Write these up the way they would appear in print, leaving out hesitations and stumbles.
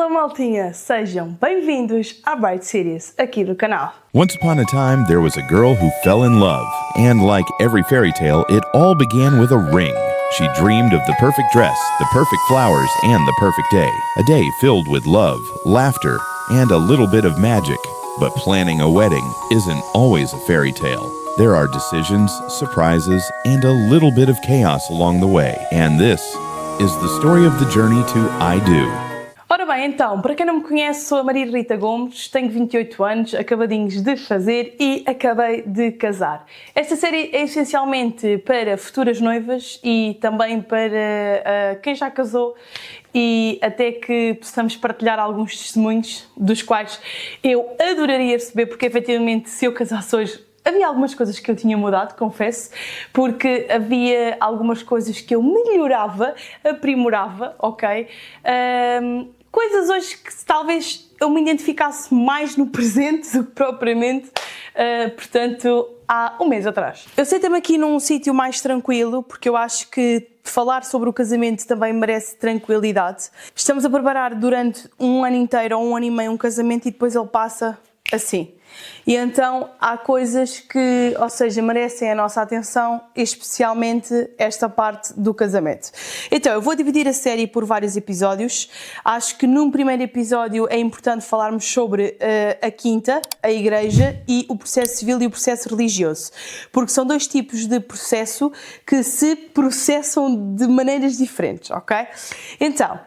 Olá maltinha, sejam bem-vindos à Bright Series aqui do canal. Once upon a time, there was a girl who fell in love, and like every fairy tale, it all began with a ring. She dreamed of the perfect dress, the perfect flowers, and the perfect day. A day filled with love, laughter, and a little bit of magic. But planning a wedding isn't always a fairy tale. There are decisions, surprises, and a little bit of chaos along the way. And this is the story of the journey to I Do. Ora bem, então, para quem não me conhece, sou a Maria Rita Gomes, tenho 28 anos, acabadinhos de fazer e acabei de casar. Esta série é essencialmente para futuras noivas e também para quem já casou e até que possamos partilhar alguns testemunhos dos quais eu adoraria receber, porque efetivamente se eu casasse hoje havia algumas coisas que eu tinha mudado, confesso, porque havia algumas coisas que eu melhorava, aprimorava, ok? Coisas hoje que talvez eu me identificasse mais no presente do que propriamente, portanto, há um mês atrás. Eu sentei-me aqui num sítio mais tranquilo, porque eu acho que falar sobre o casamento também merece tranquilidade. Estamos a preparar durante um ano inteiro ou um ano e meio um casamento e depois ele passa assim. E então há coisas que, ou seja, merecem a nossa atenção, especialmente esta parte do casamento. Então eu vou dividir a série por vários episódios. Acho que num primeiro episódio é importante falarmos sobre a quinta, a igreja, e o processo civil e o processo religioso, porque são dois tipos de processo que se processam de maneiras diferentes, ok? Então,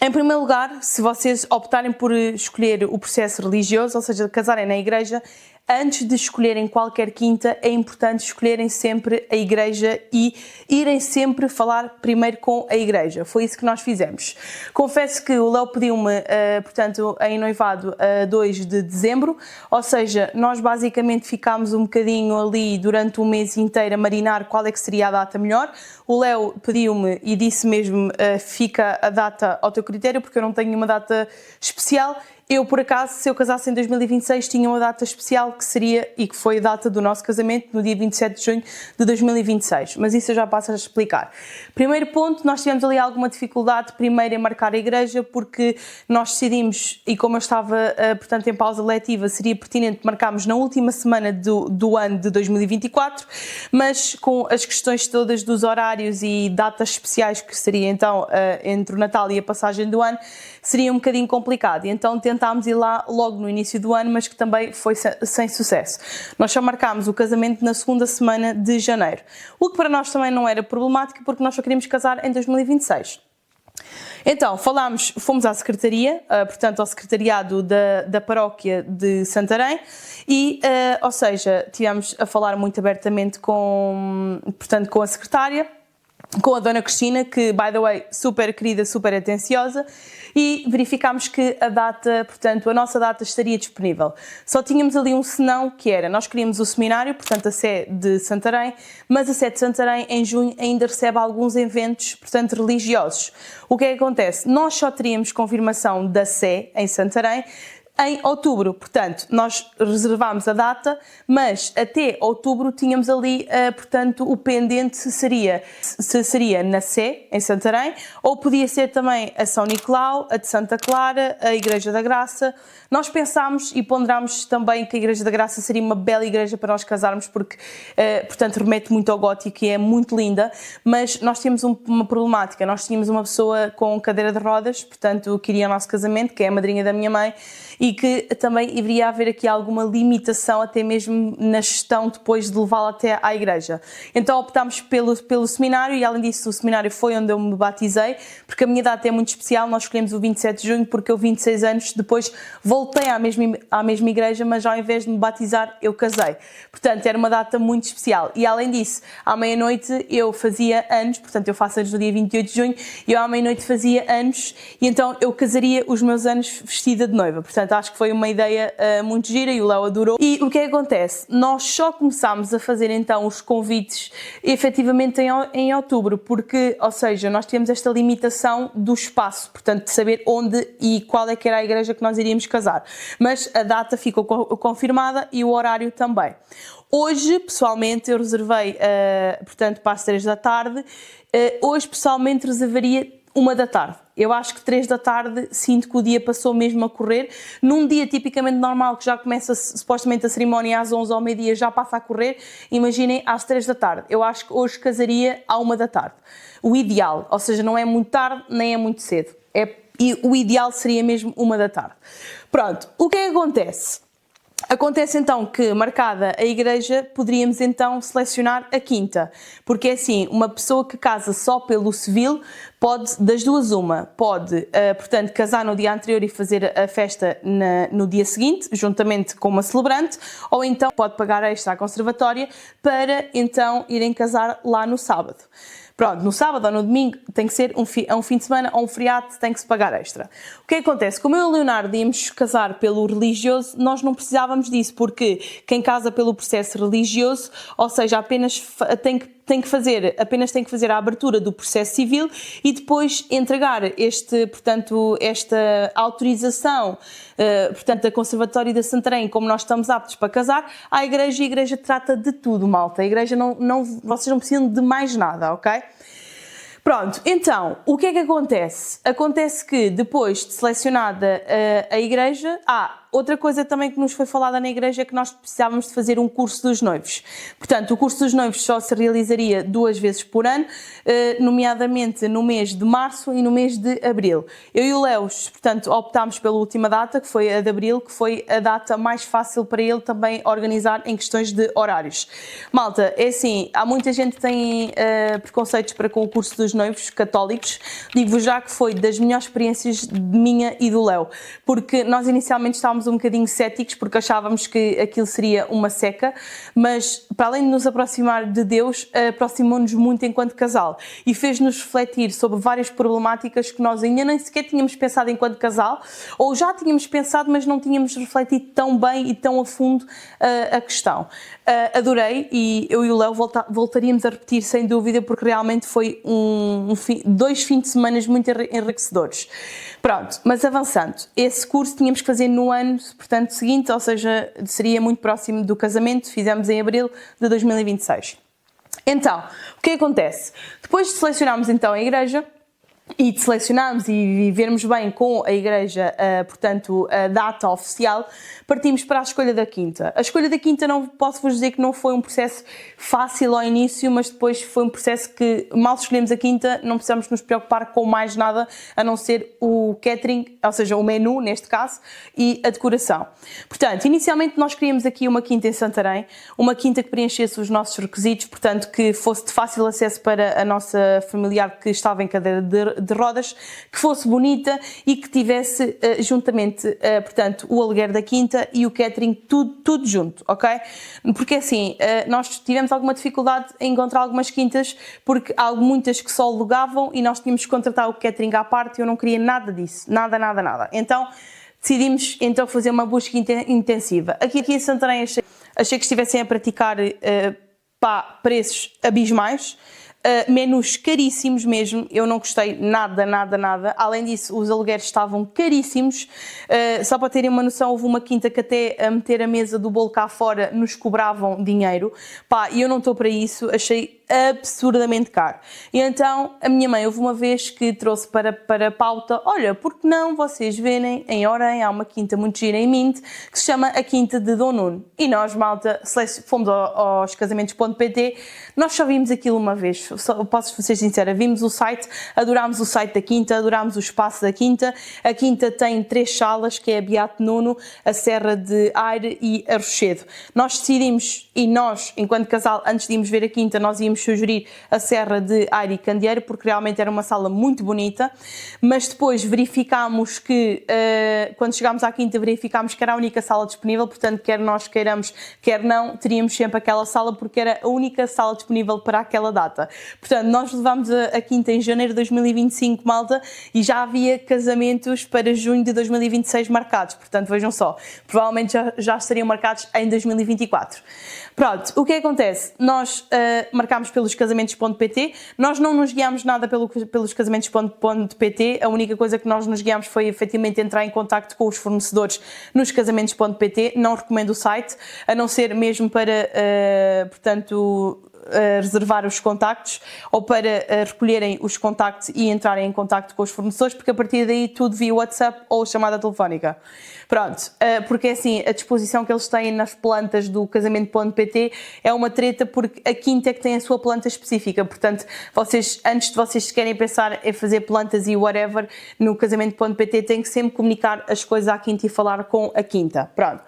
em primeiro lugar, se vocês optarem por escolher o processo religioso, ou seja, casarem na igreja, antes de escolherem qualquer quinta, é importante escolherem sempre a igreja e irem sempre falar primeiro com a igreja. Foi isso que nós fizemos. Confesso que o Léo pediu-me, portanto, em noivado a 2 de dezembro, ou seja, nós basicamente ficámos um bocadinho ali durante um mês inteiro a marinar qual é que seria a data melhor. O Léo pediu-me e disse mesmo, fica a data ao teu critério, porque eu não tenho uma data especial. Eu, por acaso, se eu casasse em 2026, tinha uma data especial que seria, e que foi a data do nosso casamento, no dia 27 de junho de 2026. Mas isso eu já passo a explicar. Primeiro ponto, nós tivemos ali alguma dificuldade, primeiro em marcar a igreja, porque nós decidimos, e como eu estava, portanto, em pausa letiva, seria pertinente marcarmos na última semana do ano de 2024, mas com as questões todas dos horários e datas especiais, que seria então entre o Natal e a passagem do ano, seria um bocadinho complicado. E então tentámos ir lá logo no início do ano, mas que também foi sem sucesso. Nós só marcámos o casamento na segunda semana de janeiro, o que para nós também não era problemático, porque nós só queríamos casar em 2026. Então, fomos à secretaria, portanto ao secretariado da paróquia de Santarém e, ou seja, tivemos a falar muito abertamente com a secretária, com a Dona Cristina, que, by the way, super querida, super atenciosa, e verificámos que a data, portanto, a nossa data estaria disponível. Só tínhamos ali um senão, que era, nós queríamos o seminário, portanto, a Sé de Santarém, mas a Sé de Santarém, em junho, ainda recebe alguns eventos, portanto, religiosos. O que é que acontece? Nós só teríamos confirmação da Sé, em Santarém, em outubro, portanto, nós reservámos a data, mas até outubro tínhamos ali, portanto, o pendente se seria na Sé, em Santarém, ou podia ser também a São Nicolau, a de Santa Clara, a Igreja da Graça. Nós pensámos e ponderámos também que a Igreja da Graça seria uma bela igreja para nós casarmos, porque, portanto, remete muito ao gótico e é muito linda, mas nós tínhamos uma problemática. Nós tínhamos uma pessoa com cadeira de rodas, portanto, que iria ao nosso casamento, que é a madrinha da minha mãe, e que também iria haver aqui alguma limitação até mesmo na gestão depois de levá-la até à igreja. Então optámos pelo seminário e, além disso, o seminário foi onde eu me batizei, porque a minha data é muito especial. Nós escolhemos o 27 de junho porque eu, 26 anos depois, voltei à mesma igreja, mas ao invés de me batizar, eu casei. Portanto, era uma data muito especial. E, além disso, à meia-noite eu fazia anos, portanto, eu faço anos no dia 28 de junho, e eu à meia-noite fazia anos, e então eu casaria os meus anos vestida de noiva. Portanto, acho que foi uma ideia muito gira e o Léo adorou. E o que é que acontece? Nós só começámos a fazer então os convites efetivamente em outubro, porque, ou seja, nós tínhamos esta limitação do espaço, portanto, de saber onde e qual é que era a igreja que nós iríamos casar. Mas a data ficou confirmada e o horário também. Hoje, pessoalmente, eu reservei, portanto, para as 3 da tarde. Hoje, pessoalmente, reservaria 1 da tarde. Eu acho que 3 da tarde sinto que o dia passou mesmo a correr. Num dia tipicamente normal, que já começa supostamente a cerimónia às 11 ao meio-dia, já passa a correr, imaginem às 3 da tarde. Eu acho que hoje casaria à 1 da tarde. O ideal, ou seja, não é muito tarde, nem é muito cedo. E o ideal seria mesmo 1 da tarde. Pronto, o que é que acontece? Acontece então que, marcada a igreja, poderíamos então selecionar a quinta, porque é assim, uma pessoa que casa só pelo civil pode, das duas uma, pode, portanto, casar no dia anterior e fazer a festa no dia seguinte, juntamente com uma celebrante, ou então pode pagar extra à conservatória para então irem casar lá no sábado. Pronto, no sábado ou no domingo tem que ser um fim de semana ou um feriado, tem que se pagar extra. O que acontece? Como eu e o Leonardo íamos casar pelo religioso, nós não precisávamos disso, porque quem casa pelo processo religioso, ou seja, apenas tem que fazer a abertura do processo civil e depois entregar esta autorização, portanto, da Conservatória da Santarém, como nós estamos aptos para casar, à igreja, e a igreja trata de tudo, malta. A igreja vocês não precisam de mais nada, ok? Pronto, então, o que é que acontece? Acontece que depois de selecionada a igreja, outra coisa também que nos foi falada na igreja é que nós precisávamos de fazer um curso dos noivos. Portanto, o curso dos noivos só se realizaria 2 vezes por ano, nomeadamente no mês de março e no mês de abril. Eu e o Léo, portanto, optámos pela última data, que foi a de abril, que foi a data mais fácil para ele também organizar em questões de horários. Malta, é assim, há muita gente que tem preconceitos para com o curso dos noivos católicos. Digo-vos já que foi das melhores experiências minha e do Léo, porque nós inicialmente estávamos um bocadinho céticos porque achávamos que aquilo seria uma seca, mas para além de nos aproximar de Deus, aproximou-nos muito enquanto casal e fez-nos refletir sobre várias problemáticas que nós ainda nem sequer tínhamos pensado enquanto casal, ou já tínhamos pensado, mas não tínhamos refletido tão bem e tão a fundo a questão. Adorei, e eu e o Léo voltaríamos a repetir sem dúvida, porque realmente foi 2 fins de semana muito enriquecedores. Pronto, mas avançando, esse curso tínhamos que fazer no ano, portanto, seguinte, ou seja, seria muito próximo do casamento, fizemos em abril de 2026. Então, o que acontece? Depois de selecionarmos então a igreja, e de selecionarmos e vermos bem com a igreja, portanto, a data oficial, partimos para a escolha da quinta. A escolha da quinta, não posso-vos dizer que não foi um processo fácil ao início, mas depois foi um processo que, mal escolhemos a quinta, não precisamos nos preocupar com mais nada, a não ser o catering, ou seja, o menu, neste caso, e a decoração. Portanto, inicialmente nós queríamos aqui uma quinta em Santarém, uma quinta que preenchesse os nossos requisitos, portanto, que fosse de fácil acesso para a nossa familiar que estava em cadeira de rodas, que fosse bonita e que tivesse juntamente, portanto, o aluguer da quinta e o catering, tudo junto, ok? Porque assim, nós tivemos alguma dificuldade em encontrar algumas quintas, porque há muitas que só alugavam e nós tínhamos que contratar o catering à parte e eu não queria nada disso, nada. Então, decidimos então fazer uma busca intensiva. Aqui em Santarém achei que estivessem a praticar preços abismais, menus caríssimos mesmo, eu não gostei nada. Além disso, os alugueres estavam caríssimos. Só para terem uma noção, houve uma quinta que até a meter a mesa do bolo cá fora nos cobravam dinheiro. E eu não estou para isso, achei absurdamente caro. E então a minha mãe houve uma vez que trouxe para a pauta: olha, por que não vocês verem em Orem, há uma quinta muito gira em Minte que se chama a Quinta de Dom Nuno. E nós, malta, fomos aos casamentos.pt, nós só vimos aquilo uma vez, posso ser sincera, vimos o site, adorámos o site da quinta, adorámos o espaço da quinta. A quinta tem 3 salas, que é a Beato Nuno, a Serra de Aire e a Rochedo. Nós decidimos, e nós, enquanto casal, antes de irmos ver a quinta, nós íamos sugerir a Serra de Aire e Candeeiro, porque realmente era uma sala muito bonita, mas depois verificámos que, quando chegámos à quinta, verificámos que era a única sala disponível, portanto, quer nós queiramos, quer não, teríamos sempre aquela sala, porque era a única sala disponível para aquela data. Portanto, nós levámos a quinta em janeiro de 2025, malta, e já havia casamentos para junho de 2026 marcados, portanto, vejam só, provavelmente já estariam marcados em 2024. Pronto, o que acontece? Nós marcámos pelos casamentos.pt, nós não nos guiámos nada pelos casamentos.pt, a única coisa que nós nos guiámos foi efetivamente entrar em contacto com os fornecedores nos casamentos.pt, não recomendo o site, a não ser mesmo para, portanto, reservar os contactos ou para recolherem os contactos e entrarem em contacto com os fornecedores, porque a partir daí tudo via WhatsApp ou chamada telefónica. Pronto, porque assim, a disposição que eles têm nas plantas do casamento.pt é uma treta, porque a Quinta é que tem a sua planta específica, portanto, antes de vocês querem pensar em fazer plantas e whatever, no casamento.pt têm que sempre comunicar as coisas à Quinta e falar com a Quinta. Pronto.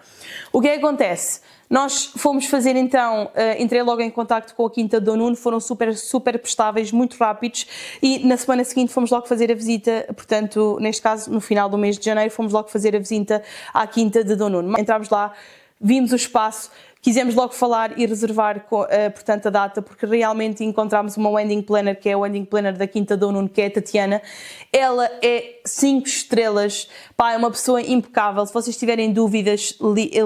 O que é que acontece? Nós fomos fazer então, entrei logo em contacto com a Quinta do Nuno, foram super prestáveis, muito rápidos, e na semana seguinte fomos logo fazer a visita, portanto, neste caso, no final do mês de janeiro, fomos logo fazer a visita à Quinta de Dom Nuno. Entramos lá, vimos o espaço, quisemos logo falar e reservar, portanto, a data, porque realmente encontramos uma wedding planner, que é a wedding planner da Quinta Dom Nuno, que é a Tatiana. Ela é 5 estrelas, pá, é uma pessoa impecável. Se vocês tiverem dúvidas,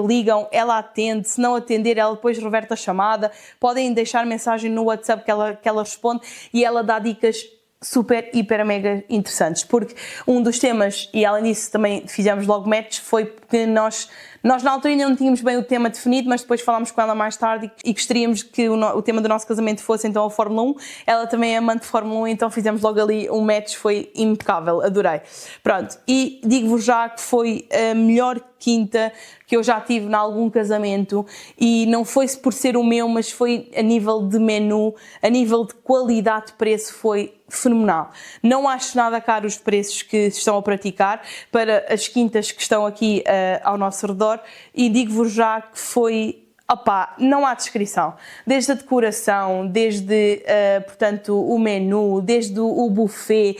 ligam, ela atende. Se não atender, ela depois reverte a chamada. Podem deixar mensagem no WhatsApp que ela responde, e ela dá dicas super, hiper, mega interessantes, porque um dos temas, e além disso também fizemos logo match, foi porque nós na altura ainda não tínhamos bem o tema definido, mas depois falámos com ela mais tarde e gostaríamos que o tema do nosso casamento fosse então a Fórmula 1. Ela também é amante de Fórmula 1, então fizemos logo ali um match, foi impecável, adorei. Pronto, e digo-vos já que foi a melhor quinta que eu já tive em algum casamento, e não foi por ser o meu, mas foi a nível de menu, a nível de qualidade de preço, foi fenomenal. Não acho nada caro os preços que estão a praticar para as quintas que estão aqui ao nosso redor, e digo-vos já que foi, opá, não há descrição. Desde a decoração, desde, portanto, o menu, desde o buffet.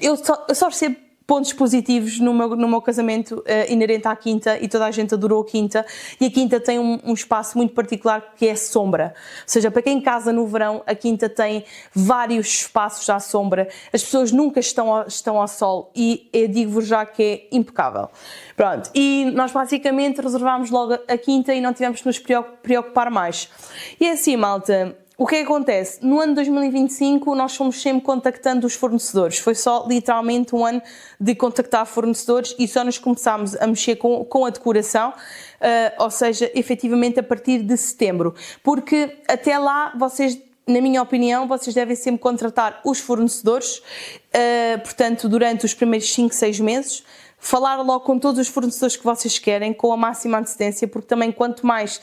Eu só recebo pontos positivos no meu casamento inerente à Quinta, e toda a gente adorou a Quinta, e a Quinta tem um espaço muito particular que é sombra, ou seja, para quem casa no verão, a Quinta tem vários espaços à sombra, as pessoas nunca estão ao sol, e eu digo-vos já que é impecável. Pronto, e nós basicamente reservámos logo a Quinta e não tivemos que nos preocupar mais. E é assim, malta, o que é que acontece? No ano de 2025 nós fomos sempre contactando os fornecedores, foi só literalmente um ano de contactar fornecedores, e só nos começámos a mexer com a decoração, ou seja, efetivamente a partir de setembro, porque até lá vocês, na minha opinião, vocês devem sempre contratar os fornecedores, portanto, durante os primeiros 5, 6 meses, falar logo com todos os fornecedores que vocês querem, com a máxima antecedência, porque também quanto mais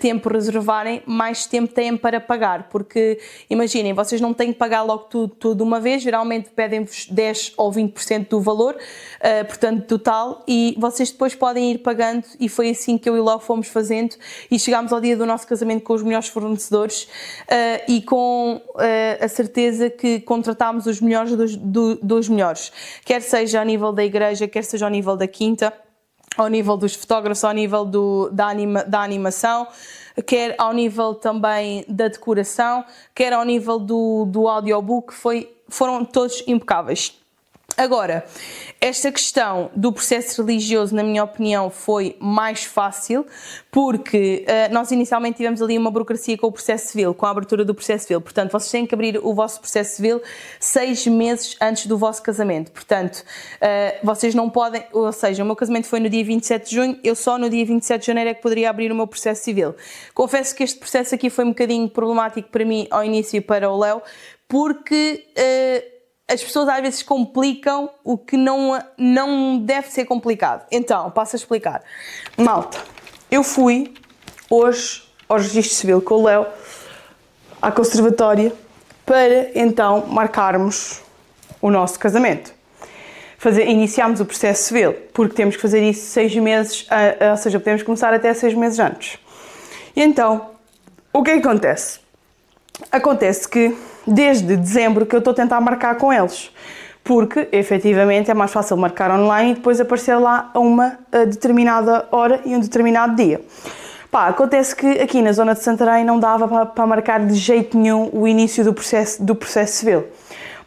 tempo reservarem, mais tempo têm para pagar, porque imaginem, vocês não têm que pagar logo tudo de uma vez, geralmente pedem-vos 10 ou 20% do valor, portanto total, e vocês depois podem ir pagando, e foi assim que eu e o Léo fomos fazendo, e chegámos ao dia do nosso casamento com os melhores fornecedores, e com a certeza que contratámos os melhores dos melhores, quer seja a nível da igreja, quer seja ao nível da quinta, ao nível dos fotógrafos, ao nível da animação, quer ao nível também da decoração, quer ao nível do audiobook, foram todos impecáveis. Agora, esta questão do processo religioso, na minha opinião, foi mais fácil, porque nós inicialmente tivemos ali uma burocracia com o processo civil, com a abertura do processo civil. Portanto, vocês têm que abrir o vosso processo civil 6 meses antes do vosso casamento. Portanto, vocês não podem, ou seja, o meu casamento foi no dia 27 de junho, eu só no dia 27 de janeiro é que poderia abrir o meu processo civil. Confesso que este processo aqui foi um bocadinho problemático para mim ao início e para o Léo, porque as pessoas às vezes complicam o que não deve ser complicado. Então, passo a explicar. Malta, eu fui hoje ao registro civil com o Léo, à conservatória, para então marcarmos o nosso casamento. Iniciámos o processo civil, porque temos que fazer isso 6 meses, ou seja, podemos começar até 6 meses antes. E então, o que é que acontece? Acontece que desde dezembro que eu estou a tentar marcar com eles, porque efetivamente é mais fácil marcar online e depois aparecer lá a uma determinada hora e um determinado dia. Pá, acontece que aqui na zona de Santarém não dava para marcar de jeito nenhum o início do processo civil.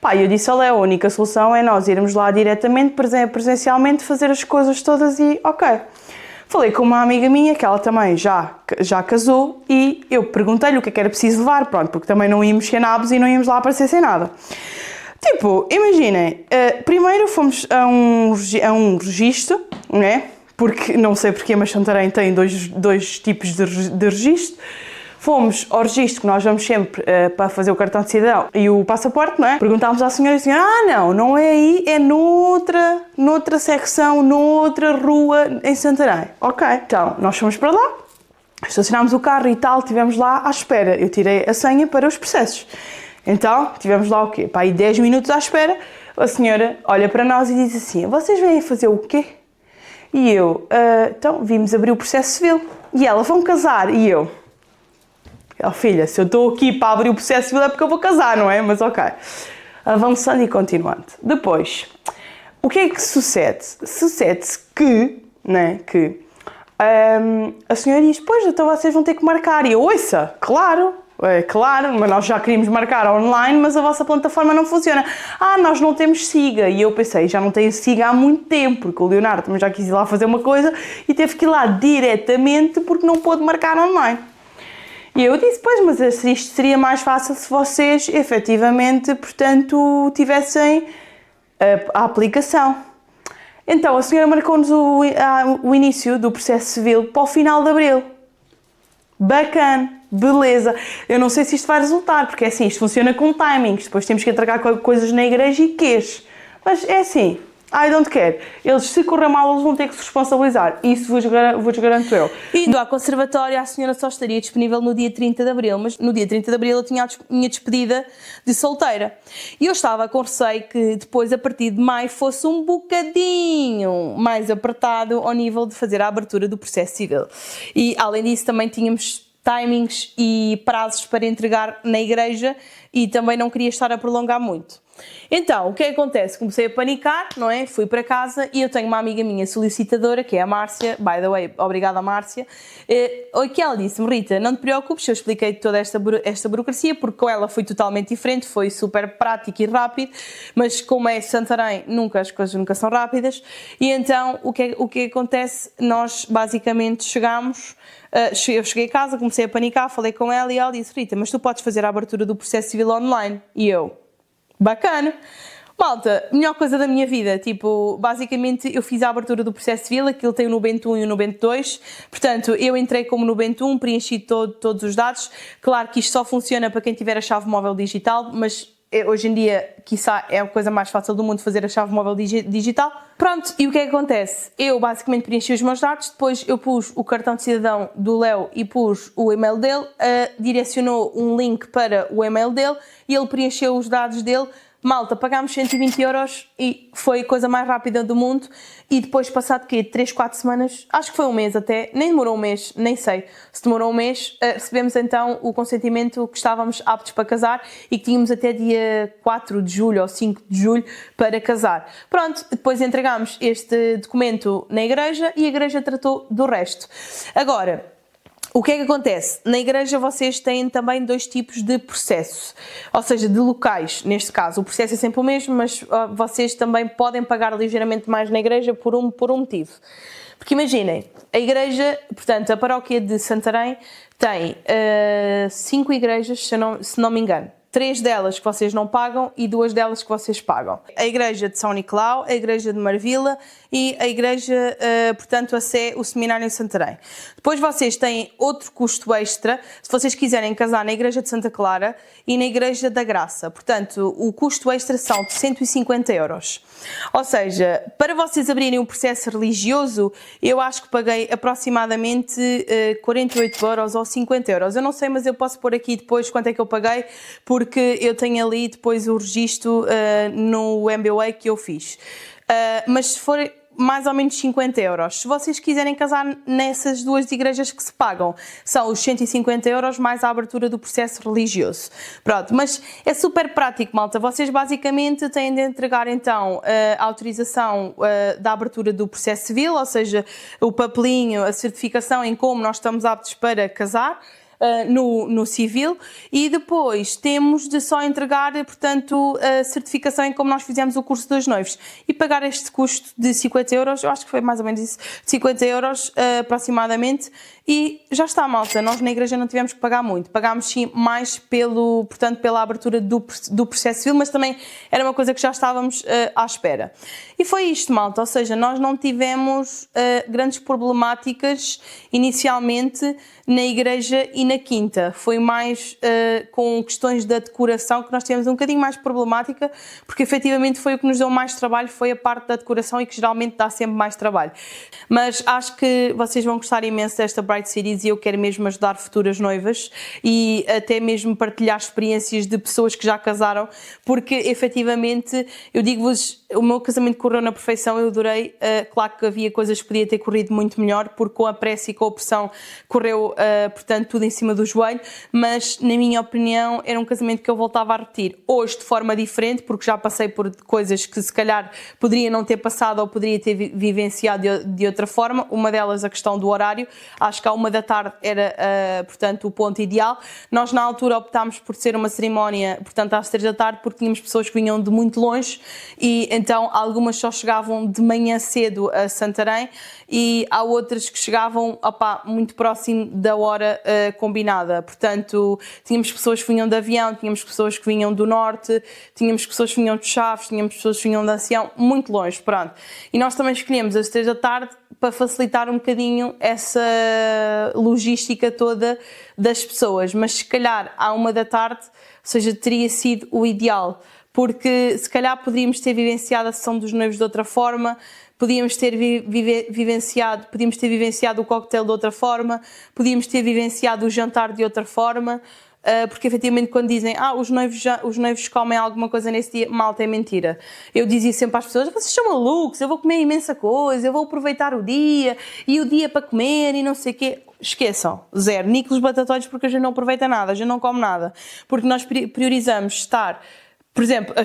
Pá, eu disse ao Léo, a única solução é nós irmos lá diretamente, presencialmente, fazer as coisas todas e ok. Falei com uma amiga minha, que ela também já casou, e eu perguntei-lhe o que era preciso levar, pronto, porque também não íamos sem nabos e não íamos lá aparecer sem nada. Tipo, imaginem, primeiro fomos a um registro, né? Porque, não sei porquê, mas Santarém tem dois tipos de registro. Fomos ao registro que nós vamos sempre para fazer o cartão de cidadão e o passaporte, não é? Perguntámos à senhora e a senhora, não é aí, é noutra secção, noutra rua em Santarém. Ok, então nós fomos para lá, estacionámos o carro e tal, estivemos lá à espera. Eu tirei a senha para os processos. Então, tivemos lá o quê? Para aí 10 minutos à espera, a senhora olha para nós e diz assim, vocês vêm fazer o quê? E eu, então, vimos abrir o processo civil. E ela, vão casar? E eu, filha, se eu estou aqui para abrir o processo civil é porque eu vou casar, não é? Mas ok. Avançando e continuando. Depois, o que é que sucede? Sucede-se que, né, a senhora diz, pois, então vocês vão ter que marcar. E eu, ouça, claro, mas nós já queríamos marcar online, mas a vossa plataforma não funciona. Nós não temos SIGA. E eu pensei, já não tenho SIGA há muito tempo, porque o Leonardo também já quis ir lá fazer uma coisa e teve que ir lá diretamente porque não pôde marcar online. E eu disse, pois, mas isto seria mais fácil se vocês, efetivamente, portanto, tivessem a aplicação. Então, a senhora marcou-nos o início do processo civil para o final de abril. Bacana, beleza. Eu não sei se isto vai resultar, porque é assim, isto funciona com timings. Depois temos que entregar coisas na igreja e queixo. Mas é assim, I don't care. Eles, se correr mal, eles vão ter que se responsabilizar. Isso vos garanto eu. Indo ao conservatório, a senhora só estaria disponível no dia 30 de Abril, mas no dia 30 de Abril eu tinha a minha despedida de solteira. E eu estava com receio que depois, a partir de maio, fosse um bocadinho mais apertado ao nível de fazer a abertura do processo civil. E, além disso, também tínhamos timings e prazos para entregar na igreja e também não queria estar a prolongar muito. Então, o que é que acontece? Comecei a panicar, não é? Fui para casa e eu tenho uma amiga minha solicitadora, que é a Márcia, by the way, obrigada Márcia, que ela disse-me, Rita, não te preocupes, eu expliquei toda esta burocracia, porque com ela foi totalmente diferente, foi super prático e rápido, mas como é Santarém, as coisas nunca são rápidas, e então o que acontece? Nós basicamente eu cheguei a casa, comecei a panicar, falei com ela e ela disse, Rita, mas tu podes fazer a abertura do processo civil online? E eu, bacana. Malta, melhor coisa da minha vida, basicamente eu fiz a abertura do processo civil, aquilo tem o Nubento 1 e o Nubento 2, portanto eu entrei como Nubento 1, preenchi todos os dados, claro que isto só funciona para quem tiver a chave móvel digital, mas hoje em dia, quiçá, é a coisa mais fácil do mundo fazer a chave móvel digital. Pronto, e o que é que acontece? Eu basicamente preenchi os meus dados, depois eu pus o cartão de cidadão do Léo e pus o e-mail dele, direcionou um link para o e-mail dele e ele preencheu os dados dele. Malta, pagámos 120 euros e foi a coisa mais rápida do mundo e depois passado 3, 4 semanas, acho que foi um mês até, nem demorou um mês, nem sei se demorou um mês, recebemos então o consentimento que estávamos aptos para casar e que tínhamos até dia 4 de julho ou 5 de julho para casar. Pronto, depois entregámos este documento na igreja e a igreja tratou do resto. Agora, o que é que acontece? Na igreja vocês têm também 2 tipos de processo, ou seja, de locais, neste caso. O processo é sempre o mesmo, mas vocês também podem pagar ligeiramente mais na igreja por um motivo. Porque imaginem, a igreja, portanto, a paróquia de Santarém tem 5 igrejas, se não me engano. 3 delas que vocês não pagam e 2 delas que vocês pagam. A igreja de São Nicolau, a igreja de Marvila e a igreja, portanto, a Sé, o seminário em Santarém. Depois vocês têm outro custo extra, se vocês quiserem casar na igreja de Santa Clara e na igreja da Graça. Portanto, o custo extra são de 150 euros. Ou seja, para vocês abrirem um processo religioso, eu acho que paguei aproximadamente 48 euros ou 50 euros. Eu não sei, mas eu posso pôr aqui depois quanto é que eu paguei, porque eu tenho ali depois o registro no MBA que eu fiz. Mas se for mais ou menos 50 euros, se vocês quiserem casar nessas 2 igrejas que se pagam, são os 150 euros mais a abertura do processo religioso. Pronto, mas é super prático, malta. Vocês basicamente têm de entregar então a autorização da abertura do processo civil, ou seja, o papelinho, a certificação em como nós estamos aptos para casar, no civil, e depois temos de só entregar, portanto, a certificação em como nós fizemos o curso dos noivos e pagar este custo de 50 euros, eu acho que foi mais ou menos isso, 50 euros aproximadamente, e já está, malta. Nós na igreja não tivemos que pagar muito, pagámos sim mais portanto, pela abertura do processo civil, mas também era uma coisa que já estávamos à espera. E foi isto, malta, ou seja, nós não tivemos grandes problemáticas inicialmente na igreja e na quinta foi mais com questões da decoração, que nós tivemos um bocadinho mais problemática, porque efetivamente foi o que nos deu mais trabalho, foi a parte da decoração e que geralmente dá sempre mais trabalho. Mas acho que vocês vão gostar imenso desta Bride Series e eu quero mesmo ajudar futuras noivas e até mesmo partilhar experiências de pessoas que já casaram, porque efetivamente, eu digo-vos, o meu casamento correu na perfeição, eu adorei, claro que havia coisas que podia ter corrido muito melhor, porque com a pressa e com a pressão correu, portanto, tudo em cima do joelho, mas na minha opinião era um casamento que eu voltava a repetir, hoje de forma diferente, porque já passei por coisas que se calhar poderia não ter passado ou poderia ter vivenciado de outra forma, uma delas a questão do horário, acho que à 1 da tarde era, portanto, o ponto ideal. Nós na altura optámos por ser uma cerimónia, portanto, às 3 da tarde, porque tínhamos pessoas que vinham de muito longe e então algumas só chegavam de manhã cedo a Santarém e há outras que chegavam muito próximo da hora combinada. Portanto, tínhamos pessoas que vinham de avião, tínhamos pessoas que vinham do norte, tínhamos pessoas que vinham de Chaves, tínhamos pessoas que vinham de Ancião, muito longe, pronto. E nós também escolhemos às 3 da tarde para facilitar um bocadinho essa logística toda das pessoas, mas se calhar à 1 da tarde, ou seja, teria sido o ideal, porque se calhar poderíamos ter vivenciado a sessão dos noivos de outra forma, podíamos ter vivenciado o cocktail de outra forma, podíamos ter vivenciado o jantar de outra forma, porque efetivamente quando dizem os noivos comem alguma coisa nesse dia, malta, é mentira. Eu dizia sempre às pessoas, vocês são malucos, eu vou comer imensa coisa, eu vou aproveitar o dia, e o dia para comer e não sei o quê. Esqueçam, zero, níqueles batatóides, porque a gente não aproveita nada, a gente não come nada, porque nós priorizamos estar... Por exemplo,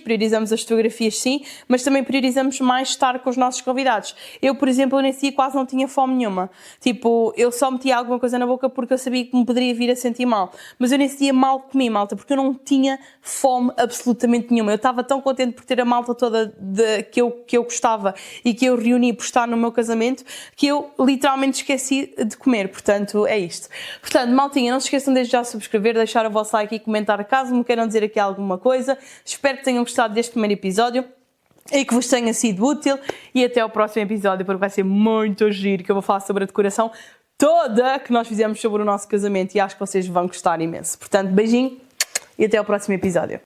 priorizamos as fotografias sim, mas também priorizamos mais estar com os nossos convidados. Eu, por exemplo, nesse dia quase não tinha fome nenhuma. Tipo, eu só metia alguma coisa na boca porque eu sabia que me poderia vir a sentir mal. Mas eu nesse dia mal comi, malta, porque eu não tinha fome absolutamente nenhuma. Eu estava tão contente por ter a malta toda que eu gostava e que eu reuni por estar no meu casamento, que eu literalmente esqueci de comer. Portanto, é isto. Portanto, maltinha, não se esqueçam desde já de subscrever, deixar o vosso like e comentar caso me queiram dizer aqui alguma coisa. Espero que tenham gostado deste primeiro episódio e que vos tenha sido útil e até ao próximo episódio, porque vai ser muito giro, que eu vou falar sobre a decoração toda que nós fizemos sobre o nosso casamento e acho que vocês vão gostar imenso. Portanto, beijinho e até ao próximo episódio.